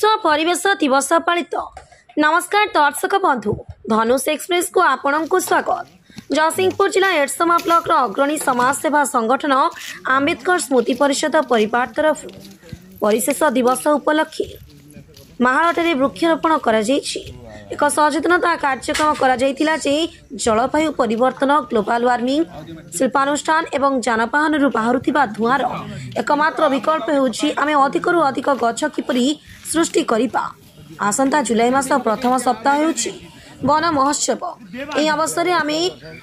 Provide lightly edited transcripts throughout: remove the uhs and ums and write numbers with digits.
विश्व परिवेश दिवस पालित। नमस्कार दर्शक बंधु, धनुष एक्सप्रेस को आपण को स्वागत। जयसिंहपुर जिला एडसमा ब्लॉक अग्रणी समाजसेवा संगठन आंबेडकर स्मृति परिषद परिवार तरफ परिशेष दिवस उपलक्षे महालटे वृक्षरोपण कर एक सचेतनता कार्यक्रम कर जलवायु परिवर्तन, ग्लोबल वार्मिंग, शिल्पानुष्ठान एवं जानवाहन बाहर धुआर एकमात्र विकल्प होउछि आमे अधिकरु अधिक गछ किपरि सृष्टि करिबा। आसंता जुलाई मास प्रथम सप्ताह होउछि वन महोत्सव। एही अवसर में आमे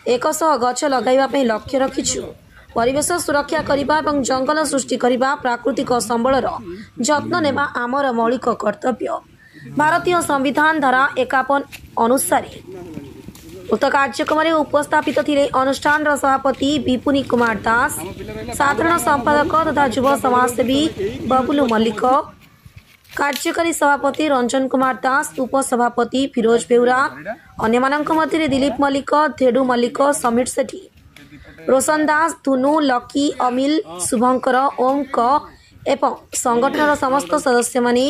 100 गछ लगाइबा पई लक्ष्य रखिछु। परिवेश सुरक्षा करिबा एवं जंगल सृष्टि करिबा, प्राकृतिक संबलर जत्न नेबा आमर मौलिक कर्तव्य। भारतीय संविधान धारा 51 अनुसार उक्त कार्यक्रम में उपस्थापित थिले अनुष्ठान सभापति विपुनी कुमार दास, साधारण संपादक तथा युव समाजसेवी बबुलू मल्लिक, कार्यकारी सभापति रंजन कुमार दास, उपसभापति फिरोज बेउरा, अन्य मध्य दिलीप मल्लिक, धेडू मल्लिक, समीर सेठी, रोशन दास, धुनु, लकी, अमिल, शुभंकर, ओमक एवं संगठन समस्त सदस्य माने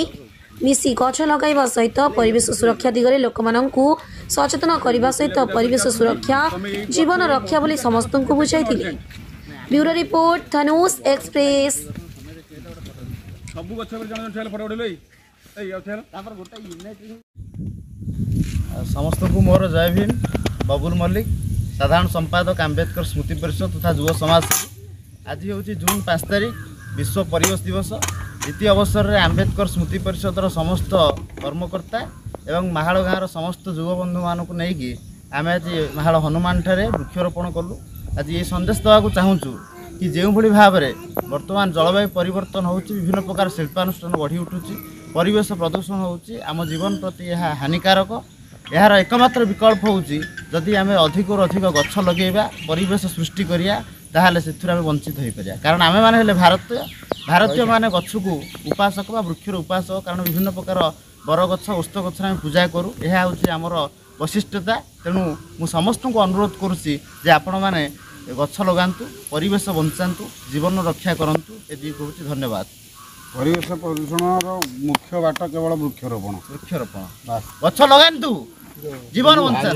मिसी गछ लगाइबा सहित परिवेश सुरक्षा दिगरे लोकमानंकु सचेतन करने सहित परिवेश सुरक्षा जीवन रक्षा बोली समस्त को बुझाइथिले। ब्यूरो रिपोर्ट, धनुष एक्सप्रेस। समस्त को मोर जय भीम। बबुल मल्लिक, साधारण संपादक आंबेडकर स्मृति परिषद तथा युव समाज। आज हूँ जून 5 तारिख विश्व परिवेश दिवस। इति अवसर में आंबेडकर स्मृति परिषदर समस्त कर्मकर्ता एवं महाड़ गाँव समस्त युव बंधु मानक नहीं आम आज महाड़ हनुमान ठारे वृक्षरोपण कलु। आज ये संदेश देवाक चाहूँ कि जो भाव में बर्तमान जलवायु परिवर्तन हो, विभिन्न प्रकार शिल्पानुष्ठान बढ़ी उठुची, परिवेश प्रदूषण होउची, आम जीवन प्रति यह हानिकारक। यार एकमात्र विकल्प होउची जदि आम अधिक अधिक गछ लगेबा, परिवेश सृष्टि करिया, ताहाले सेथुर आम वंचित हो पारिया। कारण आमे माने हेले भारतीय माने गछ को उपासक बा वृक्षर उपासक। कारण विभिन्न प्रकार बरगछ, ओस्त गछ आम पूजा करूँ। यह हूँ आमर वैशिष्ट्यता। तेणु मु समस्त को अनुरोध करुच्ची जे आपण मैंने गछ लगातु, परिवेश बंचातु, जीवन रक्षा करंतु। ये कहूँ धन्यवाद। परिवेश प्रदूषण मुख्य बाट केवल वृक्षरोपण गछ लगातु, जीवन बंचा।